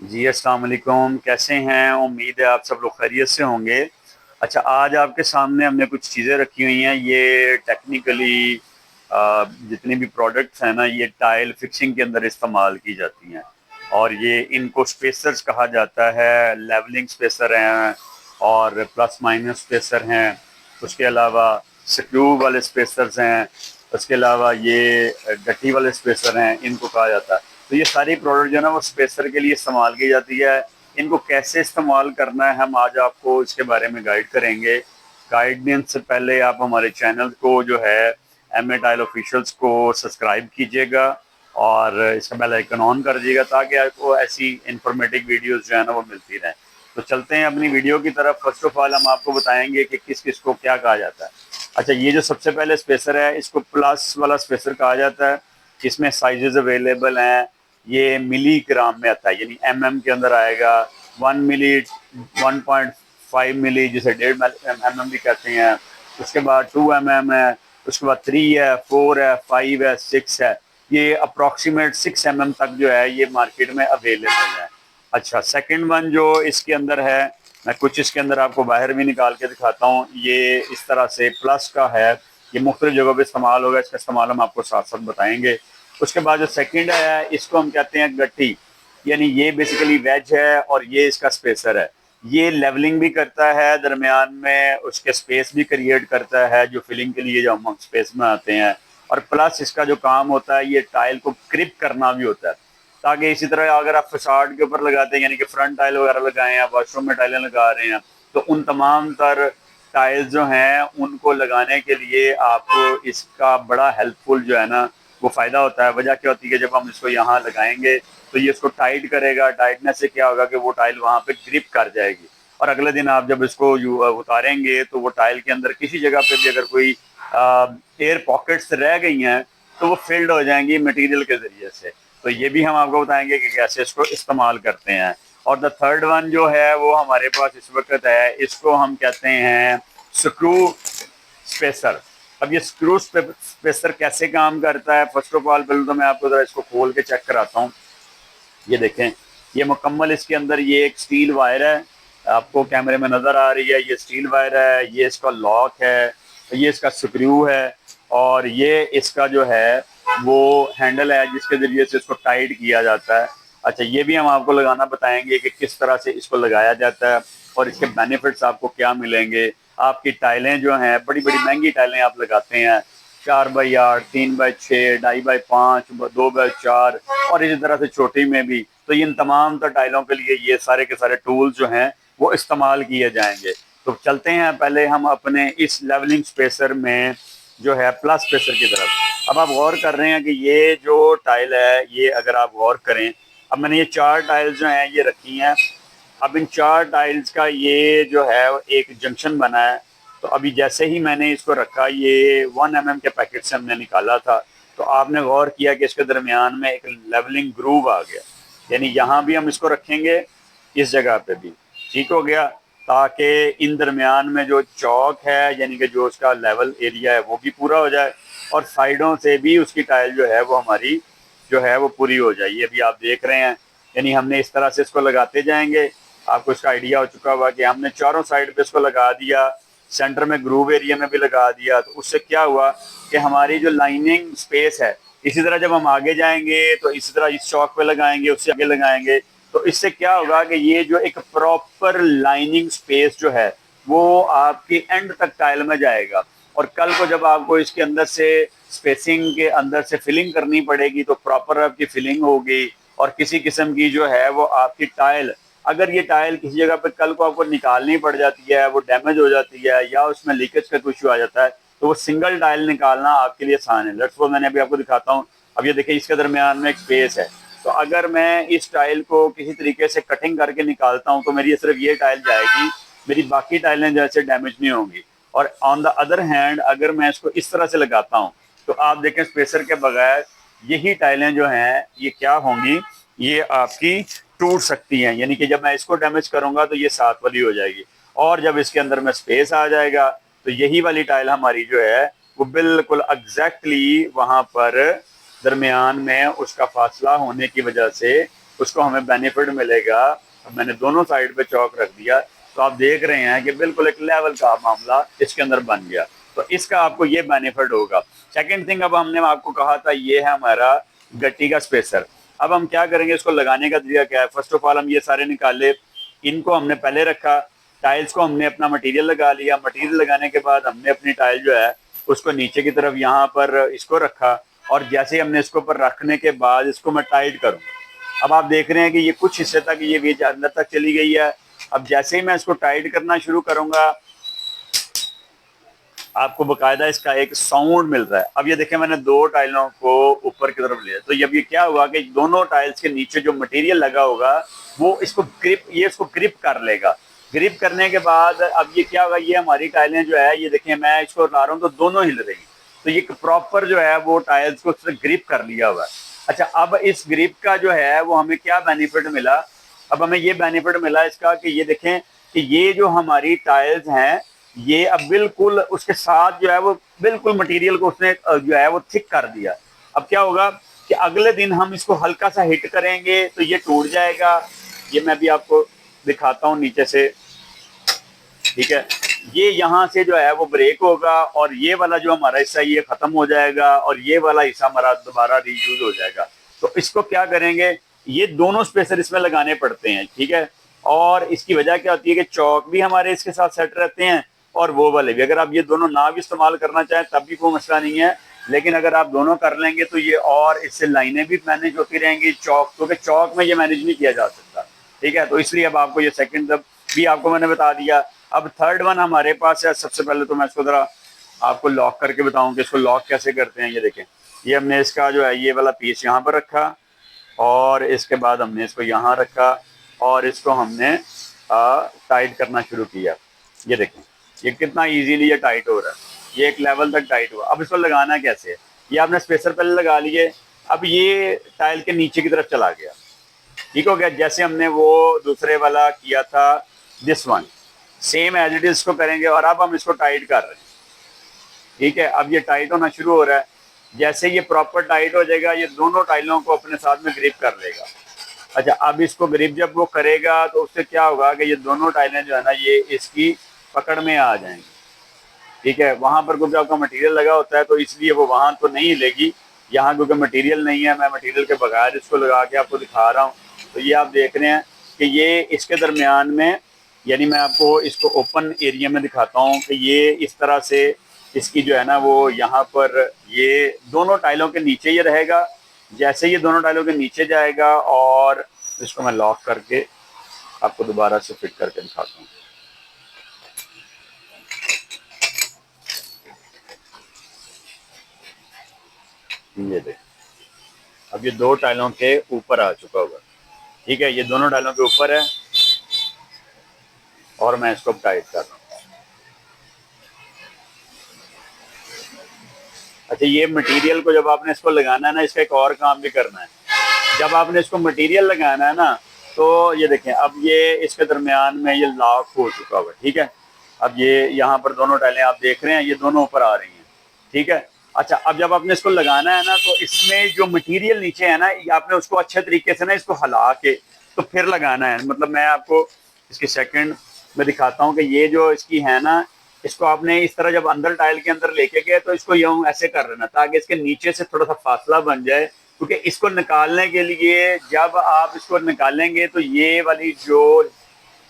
जी अस्सलाम वालेकुम। कैसे हैं? उम्मीद है आप सब लोग खैरियत से होंगे। अच्छा, आज आपके सामने हमने कुछ चीज़ें रखी हुई हैं। ये टेक्निकली जितनी भी प्रोडक्ट्स हैं ना, ये टाइल फिक्सिंग के अंदर इस्तेमाल की जाती हैं। और ये इनको स्पेसर्स कहा जाता है। लेवलिंग स्पेसर हैं और प्लस माइनस स्पेसर हैं। उसके अलावा स्क्रू वाले स्पेसर्स हैं। उसके अलावा ये गट्टी वाले स्पेसर हैं, इनको कहा जाता है। तो ये सारी प्रोडक्ट जो है ना, वो स्पेसर के लिए इस्तेमाल की जाती है। इनको कैसे इस्तेमाल करना है, हम आज आपको इसके बारे में गाइड करेंगे। गाइडेंस से पहले आप हमारे चैनल को जो है एम ए टाइल ऑफिशियल्स को सब्सक्राइब कीजिएगा और इसका बेल आइकन ऑन कर दीजिएगा, ताकि आपको ऐसी इंफॉर्मेटिव वीडियोस जो है ना, वो मिलती रहें। तो चलते हैं अपनी वीडियो की तरफ। फर्स्ट ऑफ ऑल हम आपको बताएंगे कि किस किस को क्या कहा जाता है। अच्छा, ये जो सबसे पहले स्पेसर है, इसको प्लस वाला स्पेसर कहा जाता है। इसमें साइजेस अवेलेबल हैं। ये मिली ग्राम में आता है, यानी एमएम के अंदर आएगा। 1 मिली, 1.5 मिली, जिसे 1.5 एम एम भी कहते हैं। उसके बाद 2 mm है। उसके बाद 3 है, 4 है, 5 है, 6 है। ये अप्रॉक्सीमेट 6 mm तक जो है ये मार्केट में अवेलेबल है। अच्छा, सेकंड वन जो इसके अंदर है, मैं कुछ इसके अंदर आपको बाहर भी निकाल के दिखाता हूँ। ये इस तरह से प्लस का है। ये मुख्तलिफ जगहों पे इस्तेमाल होगा, इसका इस्तेमाल हम आपको साथ साथ बताएंगे। उसके बाद जो सेकंड है, इसको हम कहते हैं गट्टी। यानी ये बेसिकली वेज है और ये इसका स्पेसर है। ये लेवलिंग भी करता है, दरमियान में उसके स्पेस भी क्रिएट करता है, जो फिलिंग के लिए जो हम स्पेस में आते हैं। और प्लस इसका जो काम होता है, ये टाइल को क्रिप करना भी होता है। ताकि इसी तरह अगर आप फसाड के ऊपर लगाते हैं, यानी कि फ्रंट टाइल वगैरह लगाए हैं, वॉशरूम में टाइलें लगा रहे हैं, तो उन तमाम तर टाइल्स जो हैं उनको लगाने के लिए आपको इसका बड़ा हेल्पफुल जो है ना, वो फ़ायदा होता है। वजह क्या होती है, जब हम इसको यहाँ लगाएंगे तो ये इसको टाइट करेगा। टाइटनेस से क्या होगा कि वो टाइल वहाँ पे ग्रिप कर जाएगी। और अगले दिन आप जब इसको उतारेंगे तो वो टाइल के अंदर किसी जगह पे भी अगर कोई एयर पॉकेट्स रह गई हैं, तो वो फिल्ड हो जाएंगी मटेरियल के ज़रिए से। तो ये भी हम आपको बताएंगे कि कैसे इसको इस्तेमाल करते हैं। और द थर्ड वन जो है वो हमारे पास इस वक्त है, इसको हम कहते हैं स्क्रू स्पेसर। अब ये स्क्रू स्पेसर कैसे काम करता है, फर्स्ट ऑफ ऑल पहले तो मैं आपको जरा इसको खोल के चेक कराता हूँ। ये देखें, ये मुकम्मल इसके अंदर ये एक स्टील वायर है। आपको कैमरे में नज़र आ रही है, ये स्टील वायर है। ये इसका लॉक है, ये इसका स्क्रू है, और ये इसका जो है वो हैंडल है जिसके ज़रिए से इसको टाइट किया जाता है। अच्छा, ये भी हम आपको लगाना बताएंगे कि किस तरह से इसको लगाया जाता है और इसके बेनिफिट्स आपको क्या मिलेंगे। आपकी टाइलें जो हैं, बड़ी बड़ी महंगी टाइलें आप लगाते हैं, 4x8, 3x6, 2.5x5, 2x4, और इसी तरह से छोटी में भी। तो इन तमाम तो टाइलों के लिए ये सारे के सारे टूल्स जो हैं वो इस्तेमाल किए जाएंगे। तो चलते हैं पहले हम अपने इस लेवलिंग स्पेसर में जो है प्लस स्पेसर की तरफ। अब आप गौर कर रहे हैं कि ये जो टाइल है, ये अगर आप गौर करें, अब मैंने ये 4 टाइल्स जो हैं ये रखी हैं। अब इन 4 टाइल्स का ये जो है एक जंक्शन बना है। तो अभी जैसे ही मैंने इसको रखा, ये 1 mm के पैकेट से हमने निकाला था, तो आपने गौर किया कि इसके दरमियान में एक लेवलिंग ग्रूव आ गया। यानी यहाँ भी हम इसको रखेंगे, इस जगह पे भी ठीक हो गया, ताकि इन दरमियान में जो चौक है, यानी कि जो उसका लेवल एरिया है, वो भी पूरा हो जाए। और साइडों से भी उसकी टाइल जो है वो हमारी जो है वो पूरी हो जाए। ये भी आप देख रहे हैं, यानी हमने इस तरह से इसको लगाते जाएंगे। आपको इसका आइडिया हो चुका होगा कि हमने चारों साइड पे इसको लगा दिया, सेंटर में ग्रूव एरिया में भी लगा दिया। तो उससे क्या हुआ कि हमारी जो लाइनिंग स्पेस है, इसी तरह जब हम आगे जाएंगे तो इसी तरह इस चौक पे लगाएंगे, उससे आगे लगाएंगे, तो इससे क्या होगा कि ये जो एक प्रॉपर लाइनिंग स्पेस जो है वो आपकी एंड तक टाइल में जाएगा। और कल को जब आपको इसके अंदर से स्पेसिंग के अंदर से फिलिंग करनी पड़ेगी, तो प्रॉपर आपकी फिलिंग होगी। और किसी किस्म की जो है वो आपकी टाइल, अगर ये टाइल किसी जगह पे कल को आपको निकालनी पड़ जाती है, वो डैमेज हो जाती है या उसमें लीकेज का कुछ आ जाता है, तो वो सिंगल टाइल निकालना आपके लिए आसान है। लेट्स सपोज मैंने अभी आपको दिखाता हूँ। अब ये देखिए, इसके दरमियान में एक स्पेस है। तो अगर मैं इस टाइल को किसी तरीके से कटिंग करके निकालता हूँ, तो मेरी सिर्फ ये टाइल जाएगी, मेरी बाकी टाइलें जैसे डैमेज नहीं होंगी। और ऑन द अदर हैंड अगर मैं इसको इस तरह से लगाता हूँ, तो आप देखें स्पेसर के बगैर यही टाइलें जो हैं ये क्या होंगी, ये आपकी टूट सकती हैं। यानी कि जब मैं इसको डैमेज करूंगा तो ये साथ वाली हो जाएगी, और जब इसके अंदर में स्पेस आ जाएगा तो यही वाली टाइल हमारी जो है वो बिल्कुल एग्जैक्टली वहां पर दरमियान में उसका फासला होने की वजह से उसको हमें बेनिफिट मिलेगा। अब मैंने दोनों साइड पे चौक रख दिया, तो आप देख रहे हैं कि बिल्कुल एक लेवल का मामला इसके अंदर बन गया। तो इसका आपको ये बेनिफिट होगा। सेकंड थिंग, अब हमने आपको कहा था ये है हमारा गट्टी का स्पेसर। अब हम क्या करेंगे, इसको लगाने का तरीका क्या है। फर्स्ट ऑफ ऑल हम ये सारे निकाले, इनको हमने पहले रखा, टाइल्स को हमने अपना मटेरियल लगा लिया। मटेरियल लगाने के बाद हमने अपनी टाइल जो है उसको नीचे की तरफ यहाँ पर इसको रखा, और जैसे ही हमने इसको ऊपर रखने के बाद इसको मैं टाइट करूँ। अब आप देख रहे हैं कि ये कुछ हिस्से तक ये वेज अंदर तक चली गई है। अब जैसे ही मैं इसको टाइट करना शुरू करूंगा, आपको बकायदा इसका एक साउंड मिल रहा है। अब ये देखें, मैंने दो टाइलों को ऊपर की तरफ लिया, तो जब ये क्या हुआ कि दोनों टाइल्स के नीचे जो मटेरियल लगा होगा वो इसको ग्रिप कर लेगा। ग्रिप करने के बाद अब ये क्या होगा, ये हमारी टाइलें जो है, ये देखें मैं इसको ला रहा हूँ तो दोनों हिल रही, तो ये प्रॉपर जो है वो टाइल्स को ग्रिप कर लिया हुआ है। अच्छा, अब इस ग्रिप का जो है वो हमें क्या बेनिफिट मिला। अब हमें ये बेनिफिट मिला इसका कि ये देखें कि ये जो हमारी टाइल्स हैं ये अब बिल्कुल उसके साथ जो है वो बिल्कुल मटेरियल को उसने जो है वो थिक कर दिया। अब क्या होगा कि अगले दिन हम इसको हल्का सा हिट करेंगे तो ये टूट जाएगा। ये मैं भी आपको दिखाता हूँ नीचे से, ठीक है। ये यहाँ से जो है वो ब्रेक होगा और ये वाला जो हमारा हिस्सा ये खत्म हो जाएगा और ये वाला हिस्सा हमारा दोबारा रीयूज हो जाएगा। तो इसको क्या करेंगे, ये दोनों स्पेसर इसमें लगाने पड़ते हैं, ठीक है। और इसकी वजह क्या होती है कि चौक भी हमारे इसके साथ सेट रहते हैं और वो वाले भी। अगर आप ये दोनों ना भी इस्तेमाल करना चाहें तब भी कोई मसला नहीं है, लेकिन अगर आप दोनों कर लेंगे तो ये और इससे लाइनें भी मैनेज होती रहेंगी चौक, क्योंकि चौक में ये मैनेज नहीं किया जा सकता, ठीक है। तो इसलिए अब आपको ये सेकंड भी आपको मैंने बता दिया। अब थर्ड वन हमारे पास है। सबसे पहले तो मैं इसको जरा आपको लॉक करके बताऊं कि इसको लॉक कैसे करते हैं। ये देखें, ये हमने इसका जो है ये वाला पीस यहाँ पर रखा और इसके बाद हमने इसको यहाँ रखा और इसको हमने टाइट करना शुरू किया। ये देखें ये कितना इजीली ये टाइट हो रहा है, ये एक लेवल तक टाइट हुआ। अब इसको लगाना कैसे है, ये आपने स्पेसर पहले लगा लिए, अब ये टाइल के नीचे की तरफ चला गया, ठीक हो गया। जैसे हमने वो दूसरे वाला किया था, this one same as it is इसको करेंगे और अब हम इसको टाइट कर रहे हैं, ठीक है। अब ये टाइट होना शुरू हो रहा है। जैसे ये प्रॉपर टाइट हो जाएगा ये दोनों टाइलों को अपने साथ में ग्रिप कर लेगा। अच्छा, अब इसको ग्रिप जब वो करेगा तो उससे क्या होगा कि ये दोनों टाइलें जो है ना ये इसकी पकड़ में आ जाएंगी, ठीक है। वहां पर क्योंकि आपका मटेरियल लगा होता है तो इसलिए वो वहां तो नहीं हिलेगी, यहाँ क्योंकि मटेरियल नहीं है, मैं मटेरियल के बगैर इसको लगा के आपको दिखा रहा हूँ। तो ये आप देख रहे हैं कि ये इसके दरमियान में, यानी मैं आपको इसको ओपन एरिया में दिखाता हूँ कि ये इस तरह से इसकी जो है ना वो यहाँ पर ये दोनों टाइलों के नीचे ये रहेगा। जैसे ये दोनों टाइलों के नीचे जाएगा और इसको मैं लॉक करके आपको दोबारा से फिट करके दिखाता हूँ। ये देख, अब ये दो टाइलों के ऊपर आ चुका होगा, ठीक है। ये दोनों टाइलों के ऊपर है और मैं इसको टाइट कर रहा हूँ। अच्छा, ये मटेरियल को जब आपने इसको लगाना है ना, इसका एक और काम भी करना है। जब आपने इसको मटेरियल लगाना है ना तो ये देखें, अब ये इसके दरमियान में ये लॉक हो चुका हुआ, ठीक है। अब ये यहाँ पर दोनों टाइलें आप देख रहे हैं ये दोनों ऊपर आ रही हैं, ठीक है। अच्छा, अब जब आपने इसको लगाना है ना तो इसमें जो मटेरियल नीचे है ना आपने उसको अच्छे तरीके से ना इसको हिला के तो फिर लगाना है। मतलब मैं आपको इसकी सेकंड में दिखाता हूँ कि ये जो इसकी है ना, इसको आपने इस तरह जब अंदर टाइल के अंदर लेके गए तो इसको यूं ऐसे कर लेना ताकि इसके नीचे से थोड़ा सा फासला बन जाए, क्योंकि इसको निकालने के लिए जब आप इसको निकालेंगे तो ये वाली जो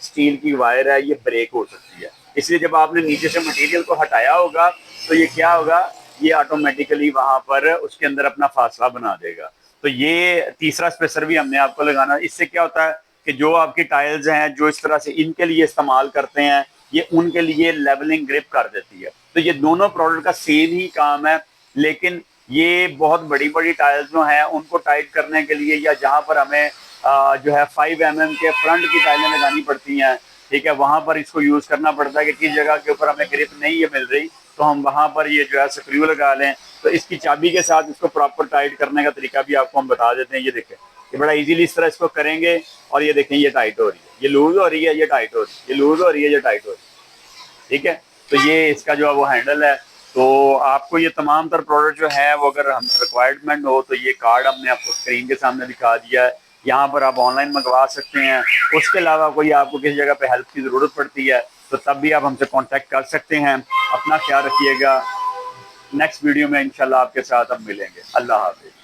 स्टील की वायर है ये ब्रेक हो सकती है। इसलिए जब आपने नीचे से मटेरियल को हटाया होगा तो ये क्या होगा, ये ऑटोमेटिकली वहां पर उसके अंदर अपना फासला बना देगा। तो ये तीसरा स्पेसर भी हमने आपको लगाना। इससे क्या होता है कि जो आपकी टाइल्स हैं जो इस तरह से इनके लिए इस्तेमाल करते हैं ये उनके लिए लेवलिंग ग्रिप कर देती है। तो ये दोनों प्रोडक्ट का सेम ही काम है, लेकिन ये बहुत बड़ी बड़ी टाइल्स जो हैं उनको टाइट करने के लिए या जहाँ पर हमें जो है 5 mm के फ्रंट की टाइलें लगानी पड़ती हैं, ठीक है, वहाँ पर इसको यूज़ करना पड़ता है कि किस जगह के ऊपर हमें ग्रिप नहीं ये मिल रही तो हम वहाँ पर ये जो है स्क्रू लगा लें। तो इसकी चाबी के साथ इसको प्रॉपर टाइट करने का तरीका भी आपको हम बता देते हैं। ये देखें, ये बड़ा इजीली इस तरह इसको करेंगे और ये देखें ये टाइट हो रही है, ये लूज हो रही है, ये टाइट हो रही है, ये लूज हो रही है, ये टाइट हो रही है, ठीक है। तो ये इसका जो है वो हैंडल है। तो आपको ये तमाम तर प्रोडक्ट जो है वो अगर हम रिक्वायरमेंट हो तो ये कार्ड हमने आपको स्क्रीन के सामने दिखा दिया है। यहाँ पर आप ऑनलाइन मंगवा सकते हैं। उसके अलावा कोई आपको किसी जगह पे हेल्प की ज़रूरत पड़ती है तो तब भी आप हमसे कांटेक्ट कर सकते हैं। अपना ख्याल रखिएगा। नेक्स्ट वीडियो में इंशाल्लाह आपके साथ हम मिलेंगे। अल्लाह हाफ़िज़।